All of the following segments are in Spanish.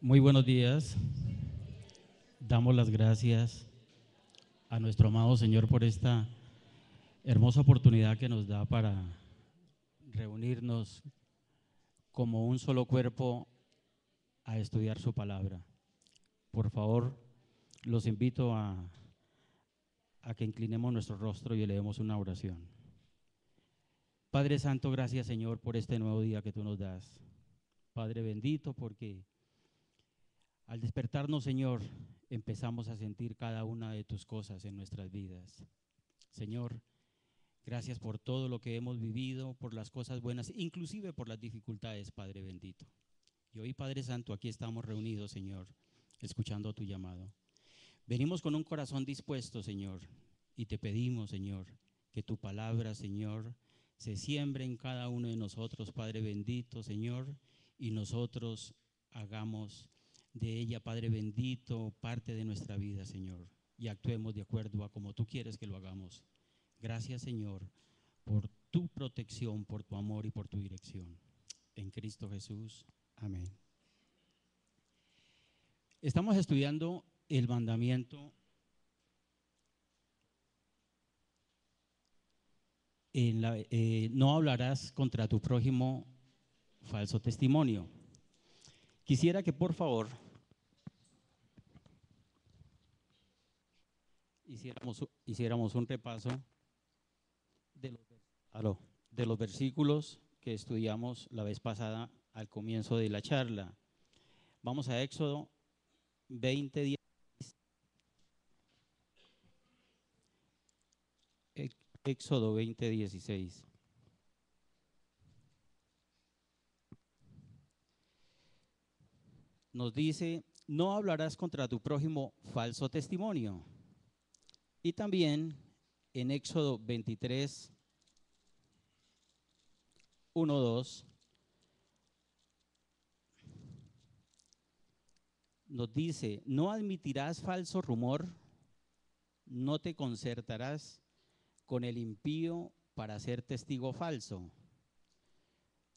Muy buenos días. Damos las gracias a nuestro amado Señor por esta hermosa oportunidad que nos da para reunirnos como un solo cuerpo a estudiar su palabra. Por favor, los invito a que inclinemos nuestro rostro y elevemos una oración. Padre Santo, gracias Señor por este nuevo día que tú nos das. Padre bendito, porque al despertarnos, Señor, empezamos a sentir cada una de tus cosas en nuestras vidas. Señor, gracias por todo lo que hemos vivido, por las cosas buenas, inclusive por las dificultades, Padre bendito. Y hoy, Padre Santo, aquí estamos reunidos, Señor, escuchando tu llamado. Venimos con un corazón dispuesto, Señor, y te pedimos, Señor, que tu palabra, Señor, se siembre en cada uno de nosotros, Padre bendito, Señor, y nosotros hagamos de ella, Padre bendito, parte de nuestra vida, Señor, y actuemos de acuerdo a como tú quieres que lo hagamos. Gracias, Señor, por tu protección, por tu amor y por tu dirección. En Cristo Jesús. Amén. Estamos estudiando el mandamiento no hablarás contra tu prójimo falso testimonio. Quisiera que por favor hiciéramos un repaso de de los versículos que estudiamos la vez pasada al comienzo de la charla. Vamos a Éxodo 20:10. Éxodo 20:16. Nos dice, no hablarás contra tu prójimo falso testimonio. Y también en Éxodo 23, 1, 2, nos dice, no admitirás falso rumor, no te concertarás con el impío para ser testigo falso.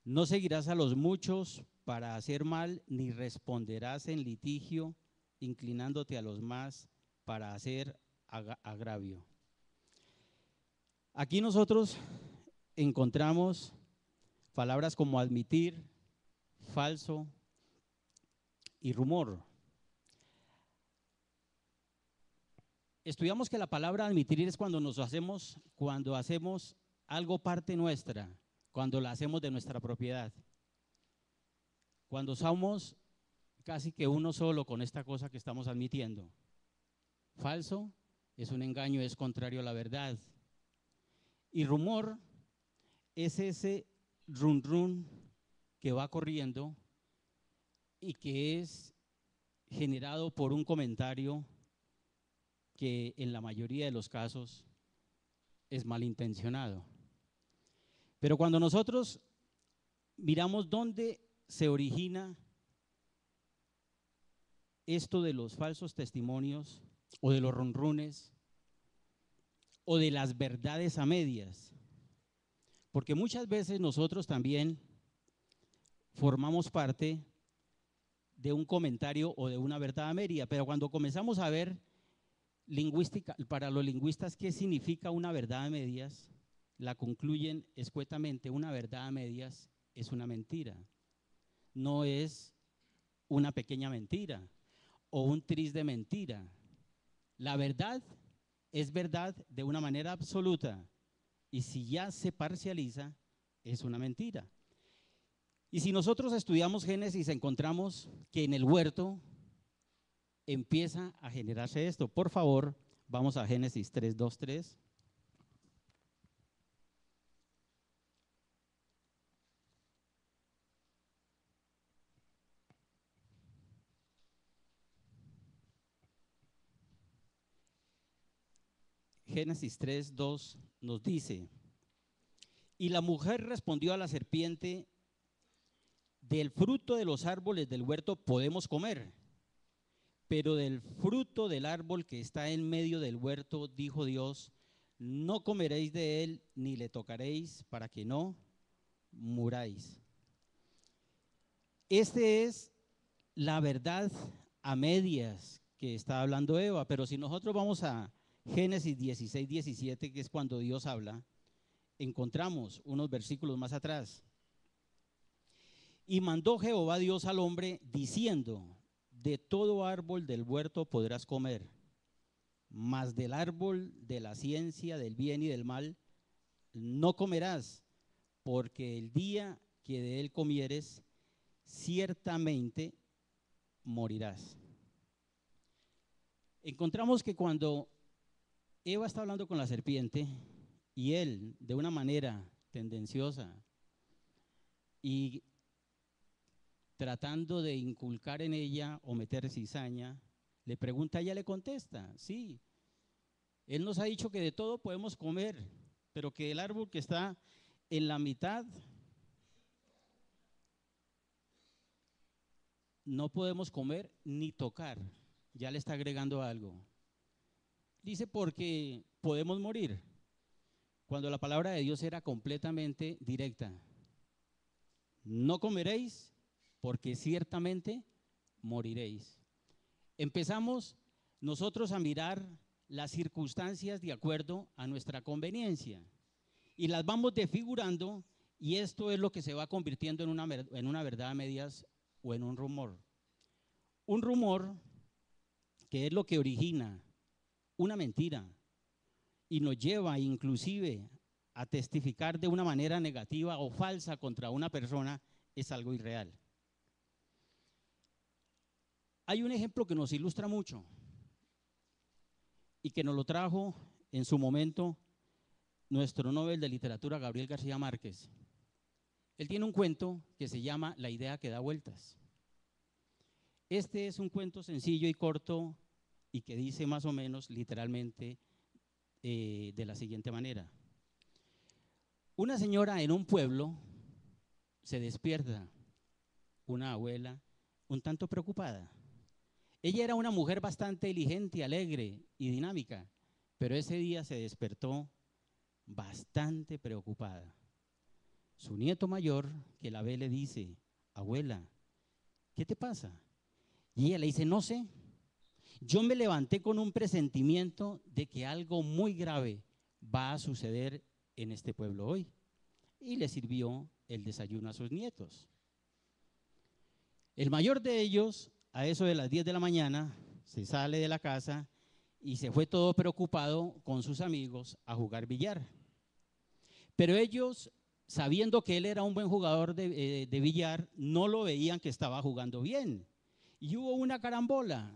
No seguirás a los muchos para hacer mal, ni responderás en litigio, inclinándote a los más para hacer agravio. Aquí nosotros encontramos palabras como admitir, falso y rumor. Estudiamos que la palabra admitir es cuando hacemos algo parte nuestra, cuando la hacemos de nuestra propiedad. Cuando somos casi que uno solo con esta cosa que estamos admitiendo. Falso es un engaño, es contrario a la verdad. Y rumor es ese run run que va corriendo y que es generado por un comentario que en la mayoría de los casos es malintencionado. Pero cuando nosotros miramos dónde se origina esto de los falsos testimonios o de los runrunes o de las verdades a medias, porque muchas veces nosotros también formamos parte de un comentario o de una verdad a media, pero cuando comenzamos a ver lingüística, para los lingüistas, ¿qué significa una verdad a medias? La concluyen escuetamente, una verdad a medias es una mentira, no es una pequeña mentira o un tris de mentira. La verdad es verdad de una manera absoluta y si ya se parcializa, es una mentira. Y si nosotros estudiamos Génesis, encontramos que en el huerto empieza a generarse esto. Por favor, vamos a Génesis 3, 2, 3. Génesis 3, 2 nos dice, y la mujer respondió a la serpiente, del fruto de los árboles del huerto podemos comer, pero del fruto del árbol que está en medio del huerto, dijo Dios, no comeréis de él ni le tocaréis para que no muráis. Este es la verdad a medias que está hablando Eva, pero si nosotros vamos a Génesis 16, 17, que es cuando Dios habla, encontramos unos versículos más atrás. Y mandó Jehová Dios al hombre diciendo: de todo árbol del huerto podrás comer, mas del árbol de la ciencia del bien y del mal no comerás, porque el día que de él comieres, ciertamente morirás. Encontramos que cuando Eva está hablando con la serpiente y él, de una manera tendenciosa y tratando de inculcar en ella o meter cizaña, le pregunta, ella le contesta, sí, él nos ha dicho que de todo podemos comer, pero que el árbol que está en la mitad no podemos comer ni tocar. Ya le está agregando algo. Dice porque podemos morir, cuando la palabra de Dios era completamente directa. No comeréis porque ciertamente moriréis. Empezamos nosotros a mirar las circunstancias de acuerdo a nuestra conveniencia y las vamos desfigurando, y esto es lo que se va convirtiendo en una verdad a medias o en un rumor. Un rumor que es lo que origina una mentira y nos lleva inclusive a testificar de una manera negativa o falsa contra una persona, es algo irreal. Hay un ejemplo que nos ilustra mucho y que nos lo trajo en su momento nuestro Nobel de Literatura, Gabriel García Márquez. Él tiene un cuento que se llama La idea que da vueltas. Este es un cuento sencillo y corto y que dice más o menos literalmente de la siguiente manera. Una señora en un pueblo se despierta, una abuela un tanto preocupada. Ella era una mujer bastante diligente, alegre y dinámica, pero ese día se despertó bastante preocupada. Su nieto mayor, que la ve, le dice, abuela, ¿qué te pasa? Y ella le dice, no sé, yo me levanté con un presentimiento de que algo muy grave va a suceder en este pueblo hoy. Y le sirvió el desayuno a sus nietos. El mayor de ellos, a eso de las 10 de la mañana, se sale de la casa y se fue todo preocupado con sus amigos a jugar billar. Pero ellos, sabiendo que él era un buen jugador de billar, no lo veían que estaba jugando bien. Y hubo una carambola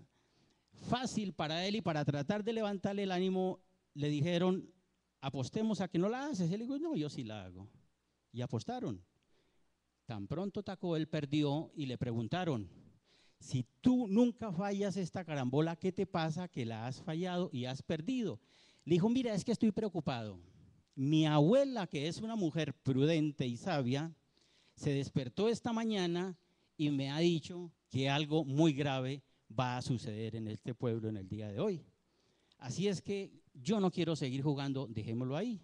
fácil para él, y para tratar de levantarle el ánimo, le dijeron, apostemos a que no la haces. Él dijo, no, yo sí la hago. Y apostaron. Tan pronto tacó, él perdió y le preguntaron, si tú nunca fallas esta carambola, ¿qué te pasa que la has fallado y has perdido? Le dijo, mira, es que estoy preocupado. Mi abuela, que es una mujer prudente y sabia, se despertó esta mañana y me ha dicho que algo muy grave va a suceder en este pueblo en el día de hoy. Así es que yo no quiero seguir jugando, dejémoslo ahí.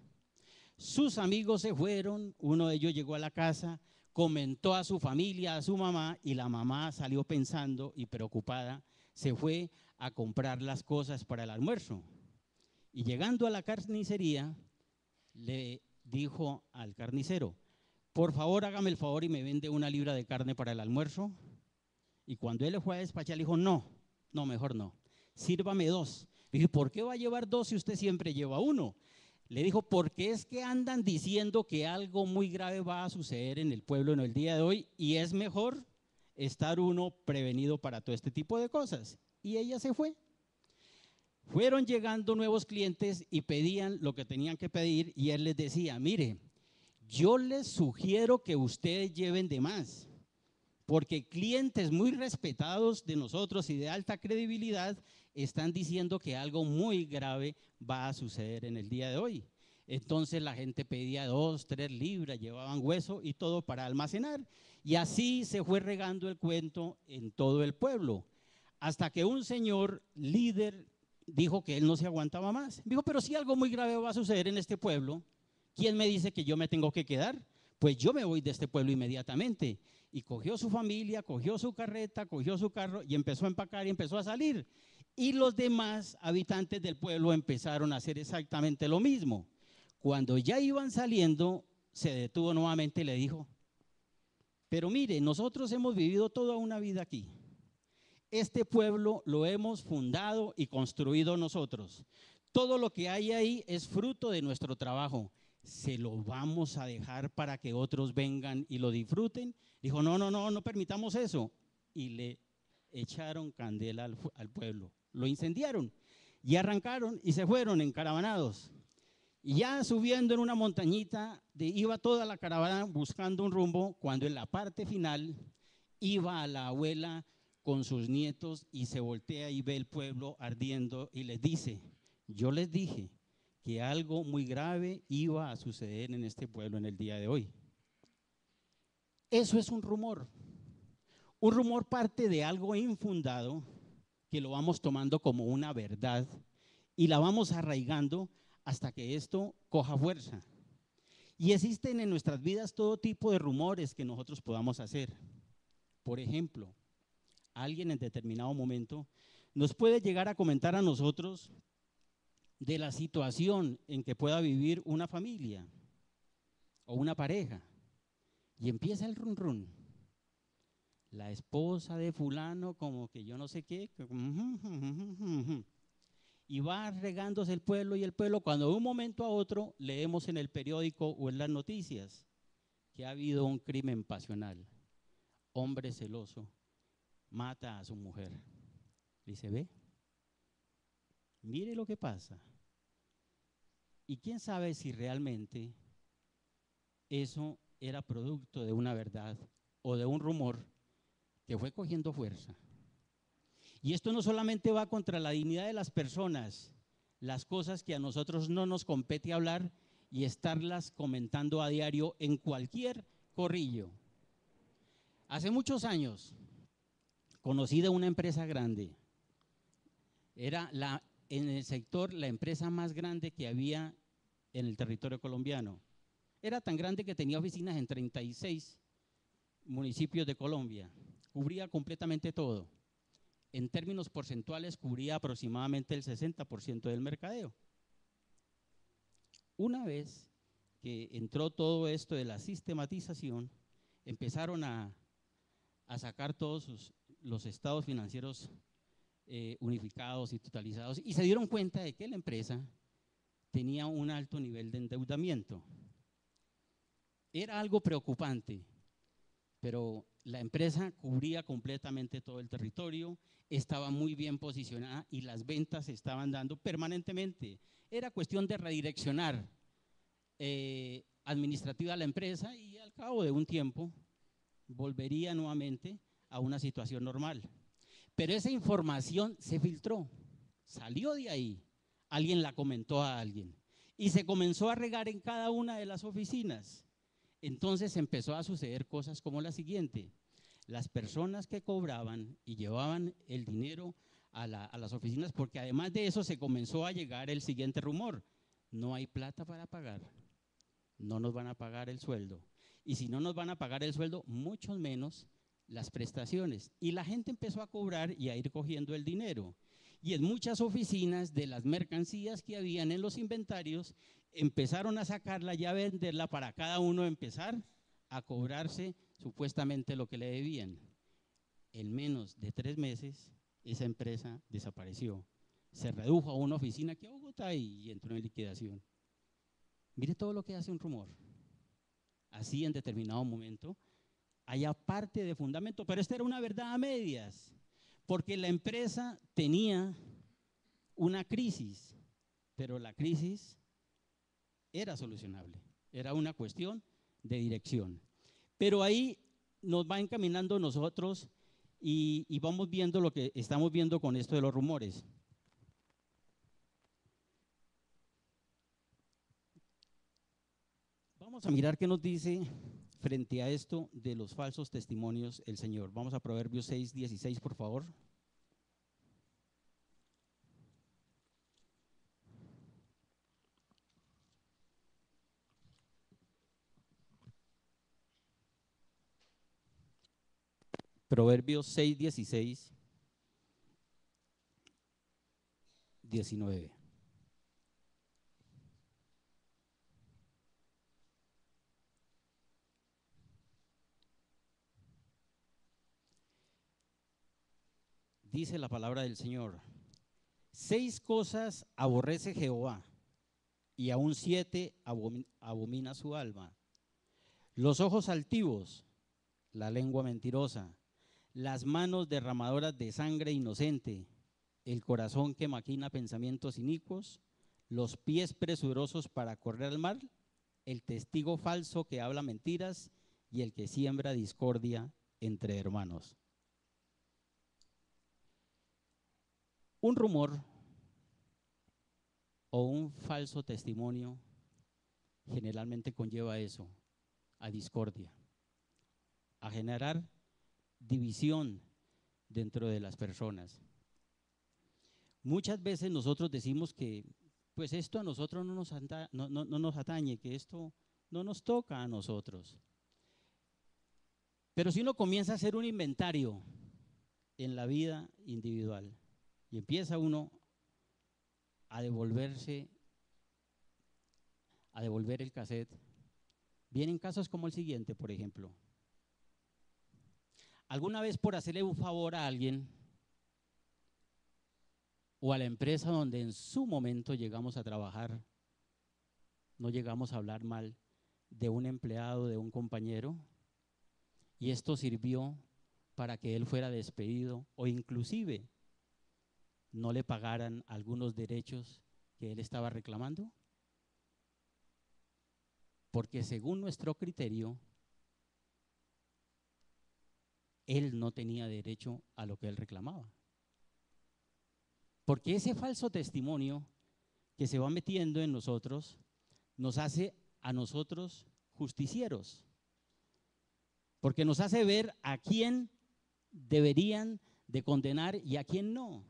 Sus amigos se fueron, uno de ellos llegó a la casa, comentó a su familia, a su mamá, y la mamá salió pensando y preocupada, se fue a comprar las cosas para el almuerzo. Y llegando a la carnicería, le dijo al carnicero, por favor hágame el favor y me vende 1 libra de carne para el almuerzo. Y cuando él le fue a despachar, le dijo, no, mejor no, sírvame 2. Le dije, ¿por qué va a llevar 2 si usted siempre lleva 1? Le dijo, porque es que andan diciendo que algo muy grave va a suceder en el pueblo en el día de hoy y es mejor estar uno prevenido para todo este tipo de cosas. Y ella se fue. Fueron llegando nuevos clientes y pedían lo que tenían que pedir, y él les decía, mire, yo les sugiero que ustedes lleven de más, porque clientes muy respetados de nosotros y de alta credibilidad están diciendo que algo muy grave va a suceder en el día de hoy. Entonces la gente pedía 2, 3 libras, llevaban hueso y todo para almacenar. Y así se fue regando el cuento en todo el pueblo, hasta que un señor líder dijo que él no se aguantaba más. Dijo, pero si algo muy grave va a suceder en este pueblo, ¿quién me dice que yo me tengo que quedar? Pues yo me voy de este pueblo inmediatamente. Y cogió su familia, cogió su carreta, cogió su carro y empezó a empacar y empezó a salir. Y los demás habitantes del pueblo empezaron a hacer exactamente lo mismo. Cuando ya iban saliendo, se detuvo nuevamente y le dijo: pero mire, nosotros hemos vivido toda una vida aquí. Este pueblo lo hemos fundado y construido nosotros. Todo lo que hay ahí es fruto de nuestro trabajo. ¿Se lo vamos a dejar para que otros vengan y lo disfruten? Dijo: no, no, no, no permitamos eso. Y le echaron candela al pueblo. Lo incendiaron y arrancaron y se fueron encaravanados. Y ya subiendo en una montañita, iba toda la caravana buscando un rumbo, cuando en la parte final iba a la abuela con sus nietos y se voltea y ve el pueblo ardiendo y les dice: yo les dije que algo muy grave iba a suceder en este pueblo en el día de hoy. Eso es un rumor. Un rumor parte de algo infundado que lo vamos tomando como una verdad y la vamos arraigando hasta que esto coja fuerza. Y existen en nuestras vidas todo tipo de rumores que nosotros podamos hacer. Por ejemplo, alguien en determinado momento nos puede llegar a comentar a nosotros de la situación en que pueda vivir una familia o una pareja. Y empieza el run run. La esposa de fulano, como que yo no sé qué. Y va regándose el pueblo y el pueblo, cuando de un momento a otro leemos en el periódico o en las noticias que ha habido un crimen pasional. Hombre celoso mata a su mujer. Dice: ve, mire lo que pasa. Y quién sabe si realmente eso era producto de una verdad o de un rumor que fue cogiendo fuerza. Y esto no solamente va contra la dignidad de las personas, las cosas que a nosotros no nos compete hablar y estarlas comentando a diario en cualquier corrillo. Hace muchos años conocí de una empresa grande. Era en el sector la empresa más grande que había en el territorio colombiano. Era tan grande que tenía oficinas en 36 municipios de Colombia. Cubría completamente todo. En términos porcentuales, cubría aproximadamente el 60% del mercadeo. Una vez que entró todo esto de la sistematización, empezaron a sacar todos los estados financieros unificados y totalizados, y se dieron cuenta de que la empresa tenía un alto nivel de endeudamiento. Era algo preocupante, pero la empresa cubría completamente todo el territorio, estaba muy bien posicionada y las ventas se estaban dando permanentemente. Era cuestión de redireccionar administrativa la empresa y al cabo de un tiempo volvería nuevamente a una situación normal. Pero esa información se filtró, salió de ahí, alguien la comentó a alguien y se comenzó a regar en cada una de las oficinas. Entonces empezó a suceder cosas como la siguiente: las personas que cobraban y llevaban el dinero a las oficinas, porque además de eso se comenzó a llegar el siguiente rumor: no hay plata para pagar, no nos van a pagar el sueldo, y si no nos van a pagar el sueldo, mucho menos las prestaciones. Y la gente empezó a cobrar y a ir cogiendo el dinero. Y en muchas oficinas de las mercancías que habían en los inventarios, empezaron a sacarla y a venderla para cada uno empezar a cobrarse supuestamente lo que le debían. En menos de 3 meses, esa empresa desapareció. Se redujo a una oficina aquí a Bogotá y entró en liquidación. Mire todo lo que hace un rumor. Así en determinado momento haya parte de fundamento, pero esta era una verdad a medias, porque la empresa tenía una crisis, pero la crisis era solucionable, era una cuestión de dirección. Pero ahí nos va encaminando nosotros y vamos viendo lo que estamos viendo con esto de los rumores. Vamos a mirar qué nos dice frente a esto de los falsos testimonios el Señor. Vamos a Proverbios 6:16, por favor. Proverbios 6, 16, 19. Dice la palabra del Señor: 6 cosas aborrece Jehová, y aún 7 abomina su alma: los ojos altivos, la lengua mentirosa, las manos derramadoras de sangre inocente, el corazón que maquina pensamientos inicuos, los pies presurosos para correr al mal, el testigo falso que habla mentiras y el que siembra discordia entre hermanos. Un rumor o un falso testimonio generalmente conlleva eso, a discordia, a generar división dentro de las personas. Muchas veces nosotros decimos que pues esto a nosotros no nos atañe, que esto no nos toca a nosotros. Pero si uno comienza a hacer un inventario en la vida individual y empieza uno a devolver el cassette, vienen casos como el siguiente, por ejemplo. ¿Alguna vez por hacerle un favor a alguien o a la empresa donde en su momento llegamos a trabajar, no llegamos a hablar mal de un empleado, de un compañero, y esto sirvió para que él fuera despedido o inclusive no le pagaran algunos derechos que él estaba reclamando? Porque según nuestro criterio, él no tenía derecho a lo que él reclamaba. Porque ese falso testimonio que se va metiendo en nosotros nos hace a nosotros justicieros. Porque nos hace ver a quién deberían de condenar y a quién no.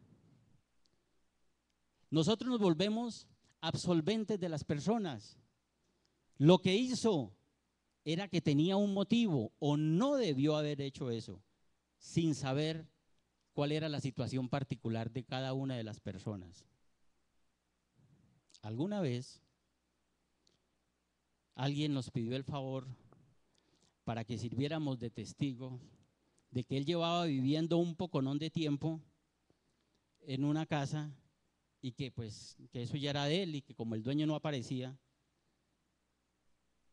Nosotros nos volvemos absolventes de las personas. Lo que hizo era que tenía un motivo o no debió haber hecho eso, sin saber cuál era la situación particular de cada una de las personas. ¿Alguna vez alguien nos pidió el favor para que sirviéramos de testigos de que él llevaba viviendo un poconón de tiempo en una casa y que pues que eso ya era de él y que como el dueño no aparecía,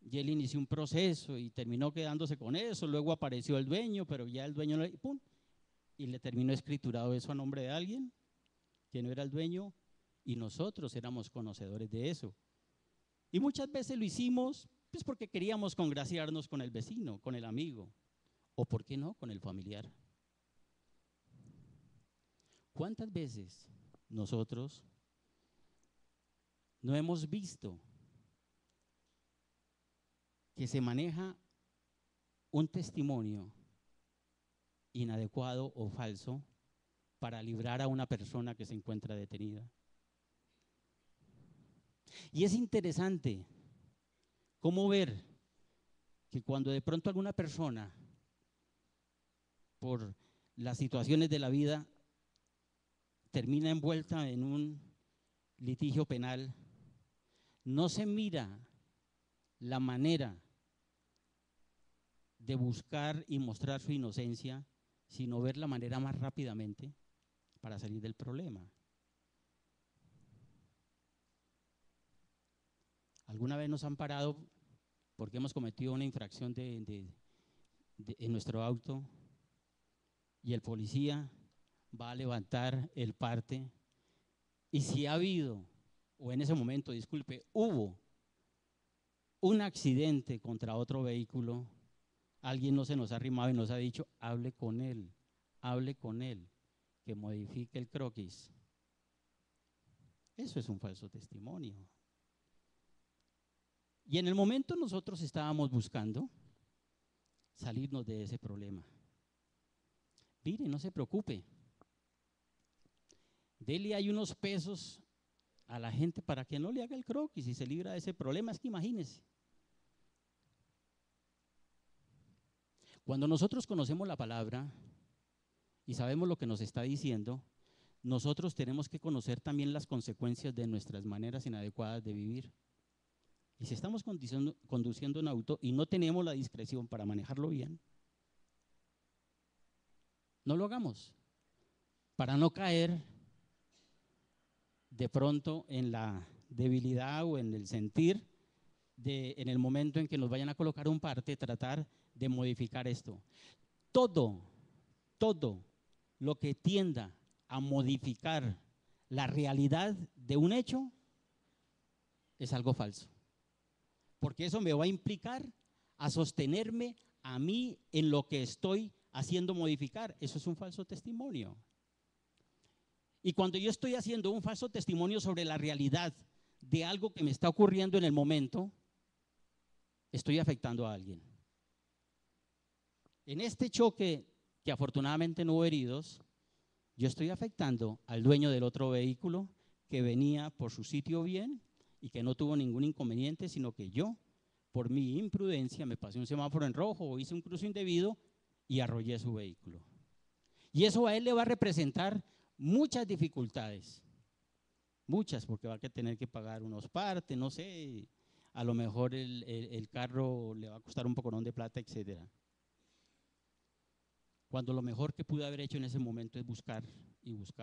y él inició un proceso y terminó quedándose con eso, luego apareció el dueño, pero ya el dueño ¡pum!, y le terminó escriturado eso a nombre de alguien que no era el dueño y nosotros éramos conocedores de eso. Y muchas veces lo hicimos pues porque queríamos congraciarnos con el vecino, con el amigo, o por qué no, con el familiar. ¿Cuántas veces nosotros no hemos visto que se maneja un testimonio inadecuado o falso para librar a una persona que se encuentra detenida? Y es interesante cómo ver que cuando de pronto alguna persona, por las situaciones de la vida, termina envuelta en un litigio penal, no se mira la manera de buscar y mostrar su inocencia, sino ver la manera más rápidamente para salir del problema. ¿Alguna vez nos han parado porque hemos cometido una infracción en nuestro auto y el policía va a levantar el parte y si ha habido, o en ese momento, disculpe, hubo un accidente contra otro vehículo, alguien no se nos ha arrimado y nos ha dicho, hable con él, que modifique el croquis? Eso es un falso testimonio. Y en el momento nosotros estábamos buscando salirnos de ese problema. Mire, no se preocupe. Dele ahí unos pesos a la gente para que no le haga el croquis y se libra de ese problema. Es que imagínese. Cuando nosotros conocemos la palabra, y sabemos lo que nos está diciendo, nosotros tenemos que conocer también las consecuencias de nuestras maneras inadecuadas de vivir. Y si estamos conduciendo un auto y no tenemos la discreción para manejarlo bien, no lo hagamos, para no caer de pronto en la debilidad o en el sentir en el momento en que nos vayan a colocar un parte, tratar de modificar esto. Todo lo que tienda a modificar la realidad de un hecho es algo falso, porque eso me va a implicar a sostenerme a mí en lo que estoy haciendo modificar. Eso es un falso testimonio. Y cuando yo estoy haciendo un falso testimonio sobre la realidad de algo que me está ocurriendo en el momento, estoy afectando a alguien. En este choque, que afortunadamente no hubo heridos, yo estoy afectando al dueño del otro vehículo que venía por su sitio bien y que no tuvo ningún inconveniente, sino que yo, por mi imprudencia, me pasé un semáforo en rojo o hice un cruce indebido y arrollé su vehículo. Y eso a él le va a representar muchas dificultades, muchas, porque va a tener que pagar unos partes, no sé, a lo mejor el carro le va a costar un poconón de plata, etcétera. Cuando lo mejor que pude haber hecho en ese momento es buscar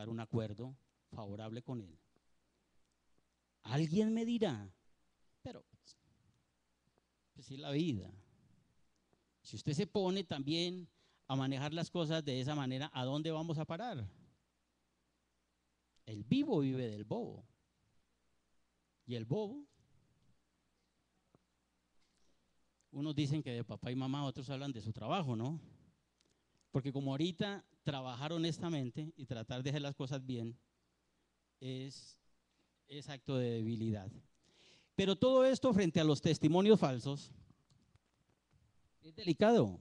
un acuerdo favorable con él. Alguien me dirá, pero pues es la vida. Si usted se pone también a manejar las cosas de esa manera, ¿a dónde vamos a parar? El vivo vive del bobo. Y el bobo, unos dicen que de papá y mamá, otros hablan de su trabajo, ¿no? Porque como ahorita trabajar honestamente y tratar de hacer las cosas bien es acto de debilidad. Pero todo esto frente a los testimonios falsos es delicado.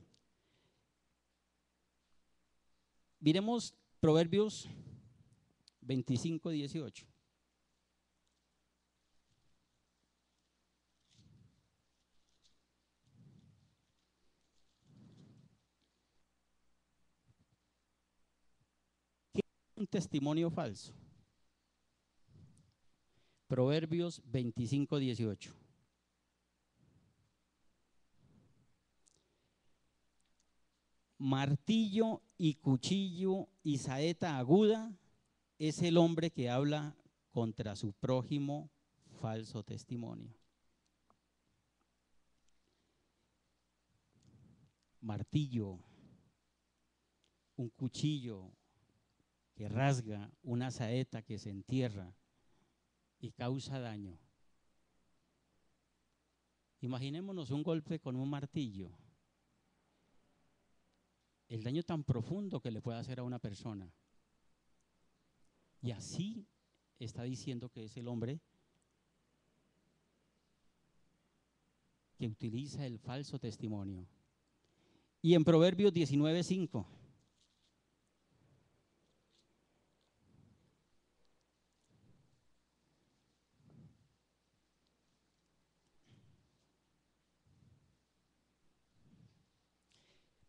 Miremos Proverbios 25:18. ¿Qué es un testimonio falso? Proverbios 25:18. Martillo y cuchillo y saeta aguda es el hombre que habla contra su prójimo falso testimonio. Martillo, un cuchillo que rasga, una saeta que se entierra y causa daño. Imaginémonos un golpe con un martillo, el daño tan profundo que le puede hacer a una persona. Y así está diciendo que es el hombre que utiliza el falso testimonio. Y en Proverbios 19:5.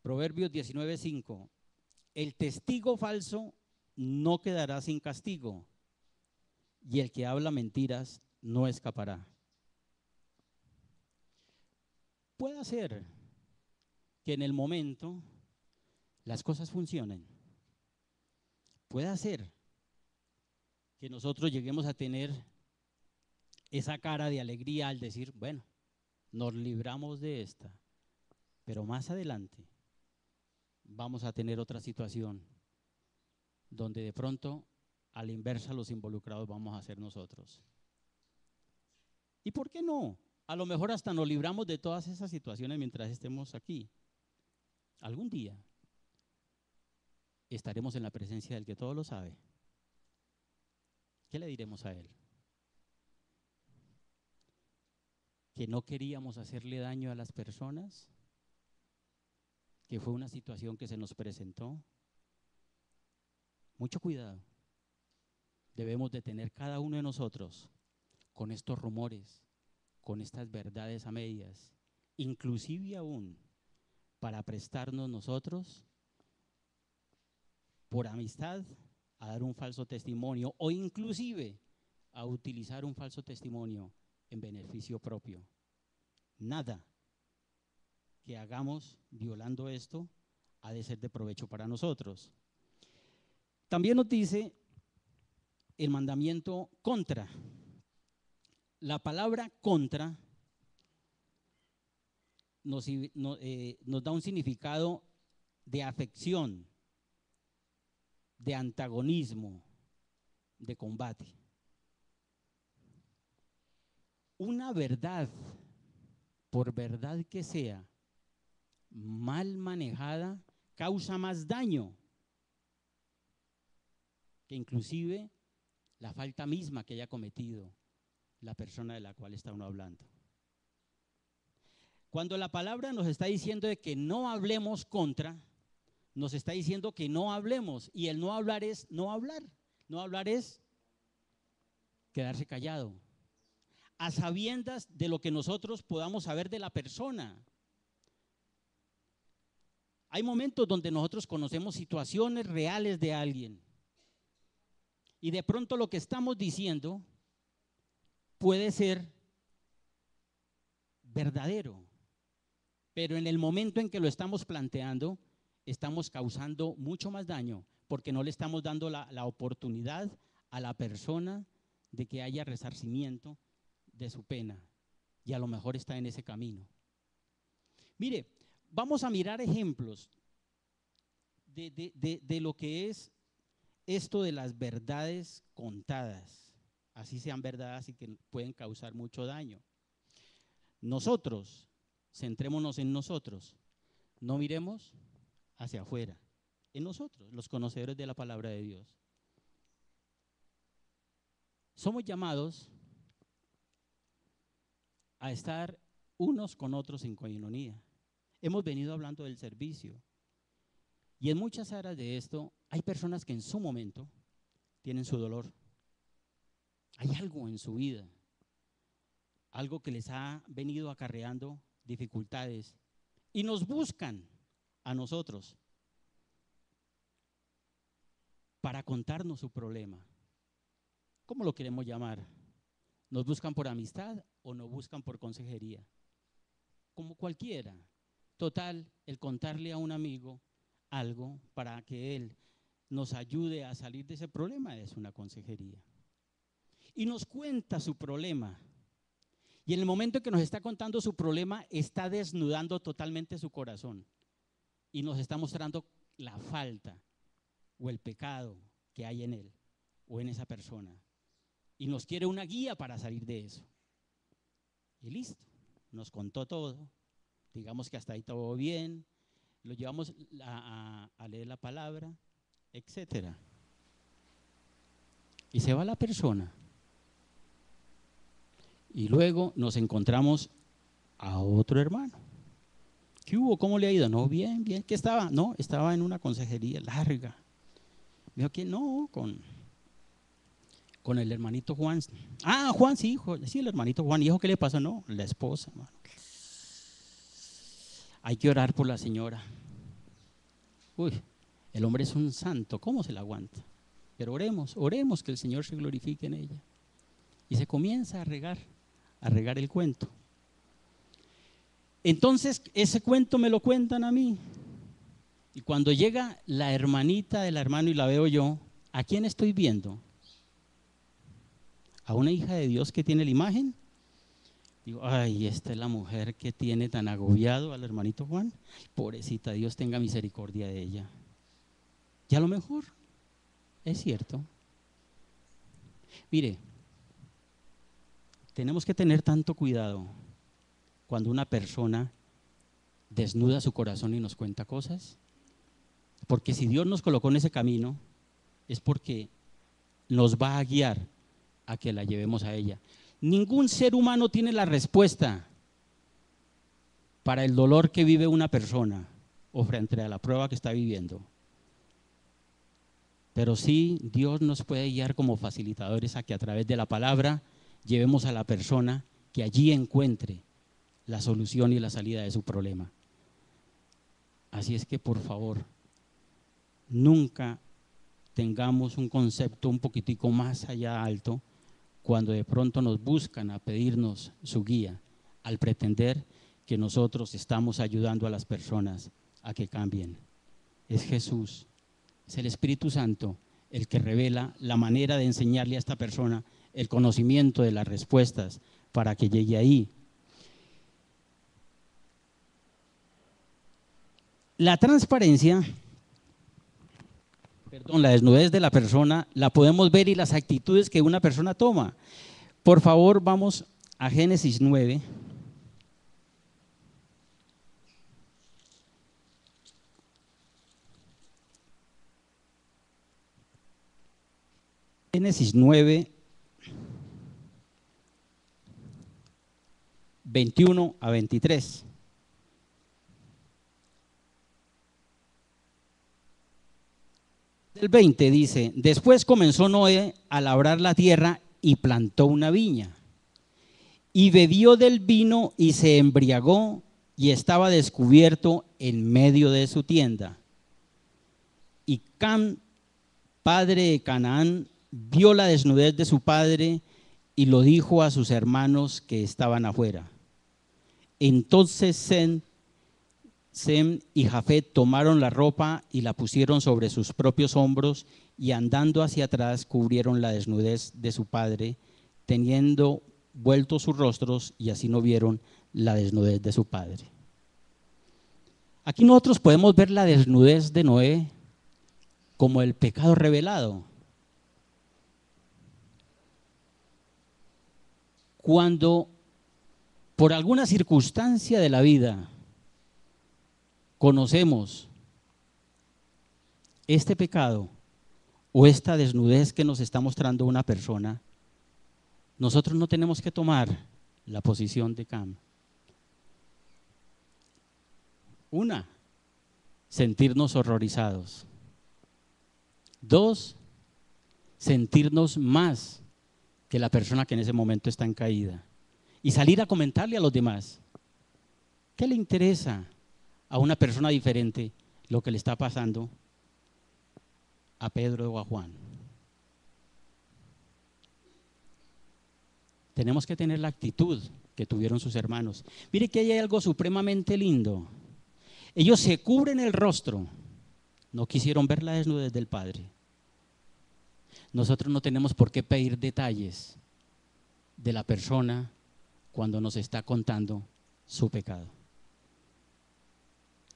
Proverbios 19:5. El testigo falso no quedará sin castigo, y el que habla mentiras no escapará. Puede ser que en el momento las cosas funcionen. Puede ser que nosotros lleguemos a tener esa cara de alegría al decir, bueno, nos libramos de esta, pero más adelante vamos a tener otra situación donde de pronto a la inversa los involucrados vamos a ser nosotros. ¿Y por qué no? A lo mejor hasta nos libramos de todas esas situaciones mientras estemos aquí. Algún día estaremos en la presencia del que todo lo sabe. ¿Qué le diremos a él? ¿Que no queríamos hacerle daño a las personas? ¿Que fue una situación que se nos presentó? Mucho cuidado. Debemos de tener cada uno de nosotros con estos rumores, con estas verdades a medias, inclusive aún para prestarnos nosotros por amistad a dar un falso testimonio o inclusive a utilizar un falso testimonio en beneficio propio. Nada que hagamos violando esto ha de ser de provecho para nosotros. También nos dice el mandamiento contra. La palabra contra nos da un significado de afección, de antagonismo, de combate. Una verdad, por verdad que sea, mal manejada, causa más daño que inclusive la falta misma que haya cometido la persona de la cual está uno hablando. Cuando la palabra nos está diciendo de que no hablemos contra, nos está diciendo que no hablemos, y el no hablar es no hablar. No hablar es quedarse callado, a sabiendas de lo que nosotros podamos saber de la persona. Hay momentos donde nosotros conocemos situaciones reales de alguien y de pronto lo que estamos diciendo puede ser verdadero, pero en el momento en que lo estamos planteando estamos causando mucho más daño porque no le estamos dando la oportunidad a la persona de que haya resarcimiento de su pena, y a lo mejor está en ese camino. Mire, vamos a mirar ejemplos de lo que es esto de las verdades contadas, así sean verdades y que pueden causar mucho daño. Nosotros, centrémonos en nosotros, no miremos hacia afuera, en nosotros, los conocedores de la palabra de Dios. Somos llamados a estar unos con otros en coinonía. Hemos venido hablando del servicio y en muchas áreas de esto hay personas que en su momento tienen su dolor. Hay algo en su vida, algo que les ha venido acarreando dificultades y nos buscan a nosotros para contarnos su problema. ¿Cómo lo queremos llamar? ¿Nos buscan por amistad o nos buscan por consejería? Como cualquiera. Total, el contarle a un amigo algo para que él nos ayude a salir de ese problema es una consejería. Y nos cuenta su problema. Y en el momento que nos está contando su problema, está desnudando totalmente su corazón. Y nos está mostrando la falta o el pecado que hay en él o en esa persona. Y nos quiere una guía para salir de eso. Y listo, nos contó todo. Digamos que hasta ahí todo bien. Lo llevamos a leer la palabra, etcétera. Y se va la persona. Y luego nos encontramos a otro hermano. ¿Qué hubo? ¿Cómo le ha ido? No, bien, bien. ¿Qué estaba? No, estaba en una consejería larga. Me dijo que no, con el hermanito Juan. Ah, Juan, sí, sí, el hermanito Juan. ¿Y hijo qué le pasó? No, la esposa, hermano. Hay que orar por la señora. Uy, el hombre es un santo, ¿cómo se la aguanta? Pero oremos que el Señor se glorifique en ella. Y se comienza a regar el cuento. Entonces, ese cuento me lo cuentan a mí. Y cuando llega la hermanita del hermano y la veo yo, ¿a quién estoy viendo? ¿A una hija de Dios que tiene la imagen? Digo, ay, esta es la mujer que tiene tan agobiado al hermanito Juan. Pobrecita, Dios tenga misericordia de ella. Y a lo mejor es cierto. Mire, tenemos que tener tanto cuidado cuando una persona desnuda su corazón y nos cuenta cosas. Porque si Dios nos colocó en ese camino, es porque nos va a guiar a que la llevemos a ella. Ningún ser humano tiene la respuesta para el dolor que vive una persona o frente a la prueba que está viviendo. Pero sí, Dios nos puede guiar como facilitadores a que a través de la palabra llevemos a la persona que allí encuentre la solución y la salida de su problema. Así es que, por favor, nunca tengamos un concepto un poquitico más allá alto cuando de pronto nos buscan a pedirnos su guía, al pretender que nosotros estamos ayudando a las personas a que cambien. Es Jesús, es el Espíritu Santo el que revela la manera de enseñarle a esta persona el conocimiento de las respuestas para que llegue ahí. La transparencia, la desnudez de la persona, la podemos ver y las actitudes que una persona toma. Por favor, vamos a Génesis 9. Génesis 9, 21 a 23. El 20 dice: después comenzó Noé a labrar la tierra y plantó una viña, y bebió del vino y se embriagó, y estaba descubierto en medio de su tienda. Y Cam, padre de Canaán, vio la desnudez de su padre y lo dijo a sus hermanos que estaban afuera. Entonces Sem y Jafet tomaron la ropa y la pusieron sobre sus propios hombros, y andando hacia atrás cubrieron la desnudez de su padre, teniendo vueltos sus rostros, y así no vieron la desnudez de su padre. Aquí nosotros podemos ver la desnudez de Noé como el pecado revelado. Cuando por alguna circunstancia de la vida conocemos este pecado o esta desnudez que nos está mostrando una persona, nosotros no tenemos que tomar la posición de Cam. Una, sentirnos horrorizados. Dos, sentirnos más que la persona que en ese momento está en caída y salir a comentarle a los demás. ¿Qué le interesa a una persona diferente lo que le está pasando a Pedro o a Juan? Tenemos que tener la actitud que tuvieron sus hermanos. Mire que hay algo supremamente lindo. Ellos se cubren el rostro, no quisieron ver la desnudez del Padre. Nosotros no tenemos por qué pedir detalles de la persona cuando nos está contando su pecado.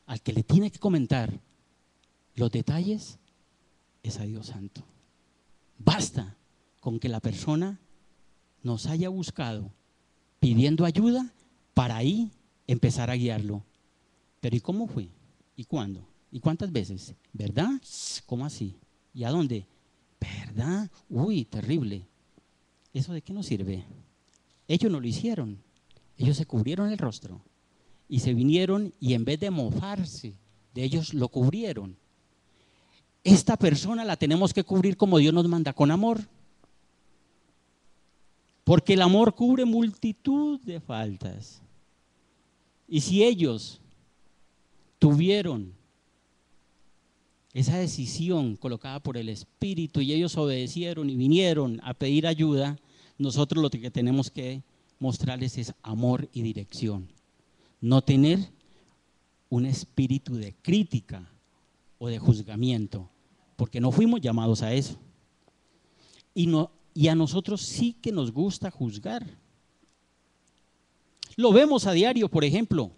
Al que le tiene que comentar los detalles es a Dios Santo. Basta con que la persona nos haya buscado pidiendo ayuda para ahí empezar a guiarlo. Pero ¿y cómo fue? ¿Y cuándo? ¿Y cuántas veces? ¿Verdad? ¿Cómo así? ¿Y a dónde? ¿Verdad? Uy, terrible. ¿Eso de qué nos sirve? Ellos no lo hicieron. Ellos se cubrieron el rostro y se vinieron, y en vez de mofarse de ellos, lo cubrieron. Esta persona la tenemos que cubrir como Dios nos manda, con amor. Porque el amor cubre multitud de faltas. Y si ellos tuvieron esa decisión colocada por el Espíritu y ellos obedecieron y vinieron a pedir ayuda, nosotros lo que tenemos que mostrarles es amor y dirección. No tener un espíritu de crítica o de juzgamiento, porque no fuimos llamados a eso. Y a nosotros sí que nos gusta juzgar. Lo vemos a diario, por ejemplo,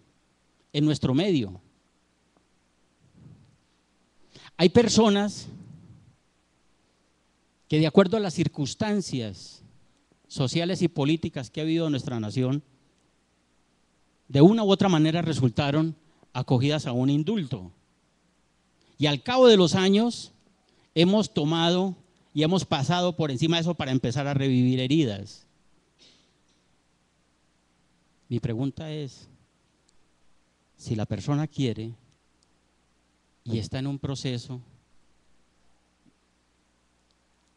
en nuestro medio. Hay personas que, de acuerdo a las circunstancias sociales y políticas que ha habido en nuestra nación, de una u otra manera resultaron acogidas a un indulto. Y al cabo de los años hemos tomado y hemos pasado por encima de eso para empezar a revivir heridas. Mi pregunta es, si la persona quiere y está en un proceso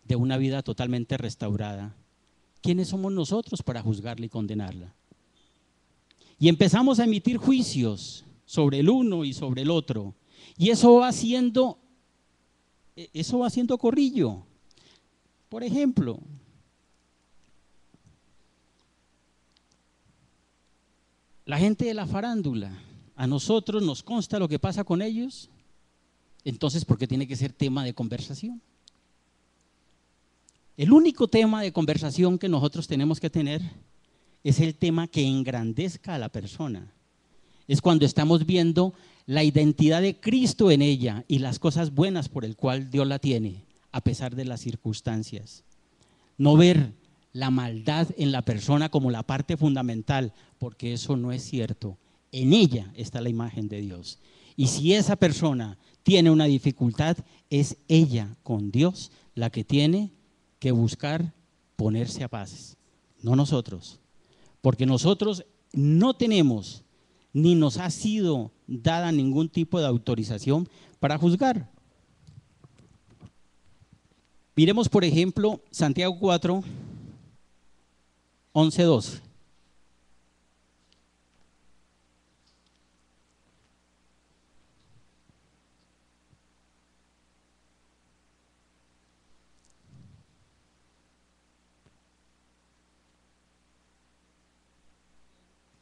de una vida totalmente restaurada, ¿quiénes somos nosotros para juzgarla y condenarla? Y empezamos a emitir juicios sobre el uno y sobre el otro, y eso va haciendo eso va haciendo corrillo. Por ejemplo, la gente de la farándula, a nosotros nos consta lo que pasa con ellos, entonces ¿por qué tiene que ser tema de conversación? El único tema de conversación que nosotros tenemos que tener es el tema que engrandezca a la persona. Es cuando estamos viendo la identidad de Cristo en ella y las cosas buenas por el cual Dios la tiene, a pesar de las circunstancias. No ver la maldad en la persona como la parte fundamental, porque eso no es cierto. En ella está la imagen de Dios. Y si esa persona tiene una dificultad, es ella con Dios la que tiene que buscar ponerse a paz, no nosotros. Porque nosotros no tenemos ni nos ha sido dada ningún tipo de autorización para juzgar. Miremos, por ejemplo, Santiago 4, 11, 12.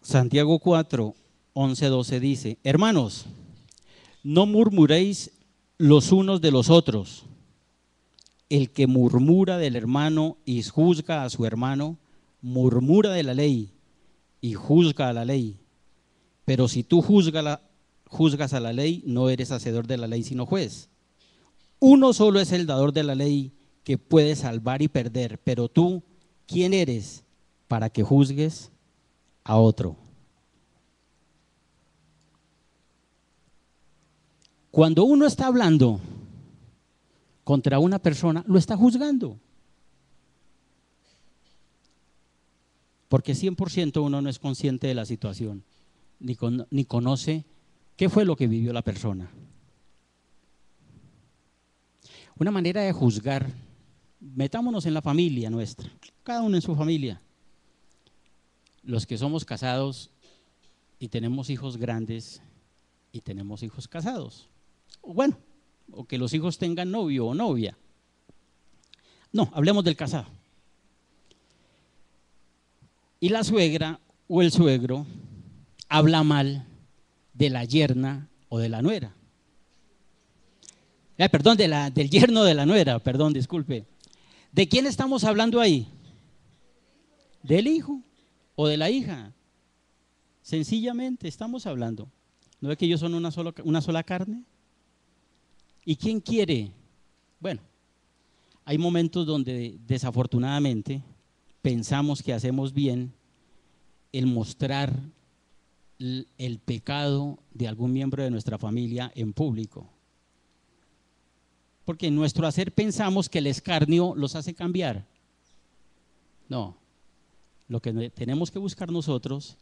Santiago 4, 11, 12 dice: hermanos, no murmuréis los unos de los otros. El que murmura del hermano y juzga a su hermano, murmura de la ley y juzga a la ley. Pero si tú juzgas a la ley, no eres hacedor de la ley, sino juez. Uno solo es el dador de la ley, que puede salvar y perder. Pero tú, ¿quién eres para que juzgues a otro? Cuando uno está hablando contra una persona, lo está juzgando. Porque 100% uno no es consciente de la situación, ni conoce qué fue lo que vivió la persona. Una manera de juzgar, metámonos en la familia nuestra, cada uno en su familia. Los que somos casados y tenemos hijos grandes y tenemos hijos casados. Bueno, o que los hijos tengan novio o novia. No, hablemos del casado. Y la suegra o el suegro habla mal de la yerna o de la nuera. Perdón, del yerno o de la nuera, perdón, disculpe. ¿De quién estamos hablando ahí? Del hijo o de la hija. Sencillamente estamos hablando. ¿No es que ellos son una sola carne? ¿Y quién quiere? Bueno, hay momentos donde desafortunadamente pensamos que hacemos bien el mostrar el pecado de algún miembro de nuestra familia en público. Porque en nuestro hacer pensamos que el escarnio los hace cambiar. No, lo que tenemos que buscar nosotros,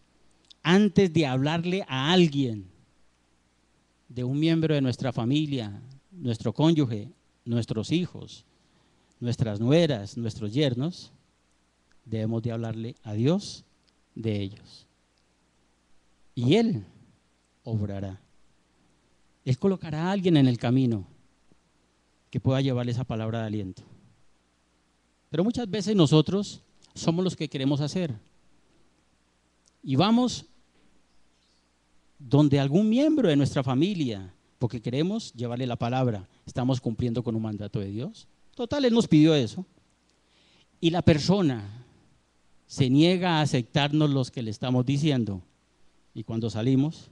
antes de hablarle a alguien de un miembro de nuestra familia, nuestro cónyuge, nuestros hijos, nuestras nueras, nuestros yernos, debemos de hablarle a Dios de ellos. Y Él obrará. Él colocará a alguien en el camino que pueda llevarle esa palabra de aliento. Pero muchas veces nosotros somos los que queremos hacer. Y vamos donde algún miembro de nuestra familia, porque queremos llevarle la palabra. Estamos cumpliendo con un mandato de Dios. Total, Él nos pidió eso. Y la persona se niega a aceptarnos los que le estamos diciendo. Y cuando salimos,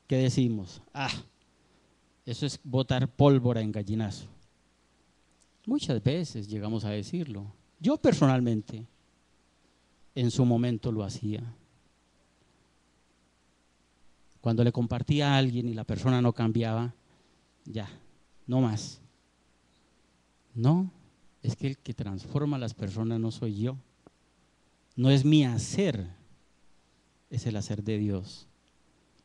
¿qué decimos? Eso es botar pólvora en gallinazo. Muchas veces llegamos a decirlo. Yo personalmente, en su momento lo hacía. Cuando le compartía a alguien y la persona no cambiaba, ya, no más. No, es que el que transforma a las personas no soy yo. No es mi hacer, es el hacer de Dios.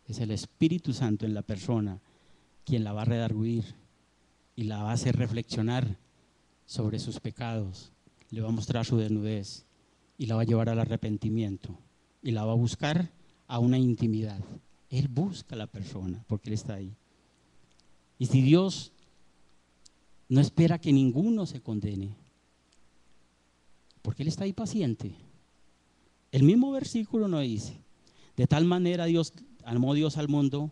Es el Espíritu Santo en la persona quien la va a redarguir y la va a hacer reflexionar sobre sus pecados, le va a mostrar su desnudez y la va a llevar al arrepentimiento y la va a buscar a una intimidad. Él busca a la persona porque Él está ahí. Y si Dios no espera que ninguno se condene, porque Él está ahí paciente. El mismo versículo nos dice, de tal manera amó Dios al mundo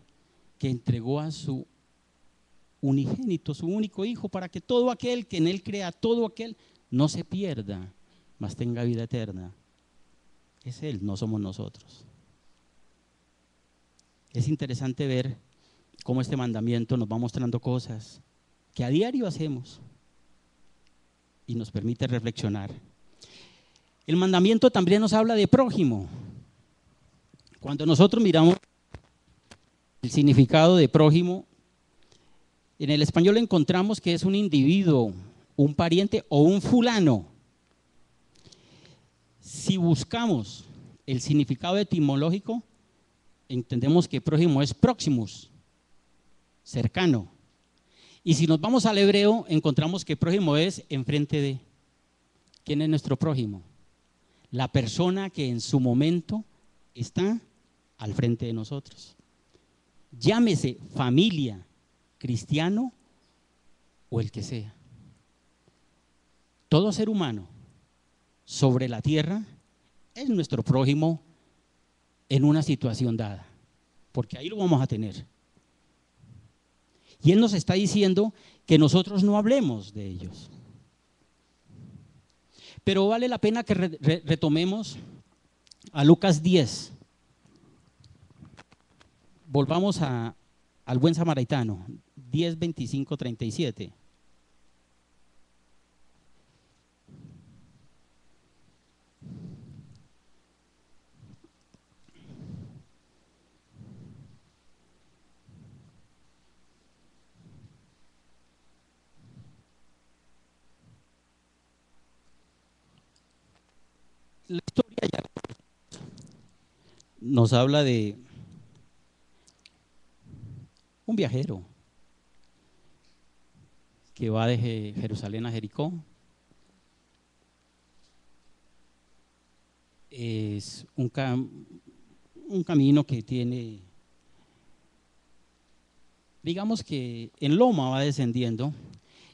que entregó a su unigénito, su único hijo, para que todo aquel que en Él crea, todo aquel no se pierda, mas tenga vida eterna. Es Él, no somos nosotros. Es interesante ver cómo este mandamiento nos va mostrando cosas que a diario hacemos y nos permite reflexionar. El mandamiento también nos habla de prójimo. Cuando nosotros miramos el significado de prójimo, en el español encontramos que es un individuo, un pariente o un fulano. Si buscamos el significado etimológico, entendemos que prójimo es próximos, cercano. Y si nos vamos al hebreo, encontramos que prójimo es enfrente de. ¿Quién es nuestro prójimo? La persona que en su momento está al frente de nosotros. Llámese familia, cristiano o el que sea. Todo ser humano sobre la tierra es nuestro prójimo en una situación dada, porque ahí lo vamos a tener. Y Él nos está diciendo que nosotros no hablemos de ellos. Pero vale la pena que retomemos a Lucas 10. Volvamos al buen samaritano, 10, 25, 37. La historia ya nos habla de un viajero que va de Jerusalén a Jericó. Es un camino que tiene, digamos que en loma va descendiendo,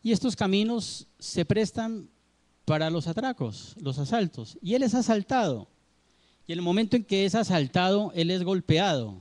y estos caminos se prestan para los atracos, los asaltos, y él es asaltado, y en el momento en que es asaltado, él es golpeado,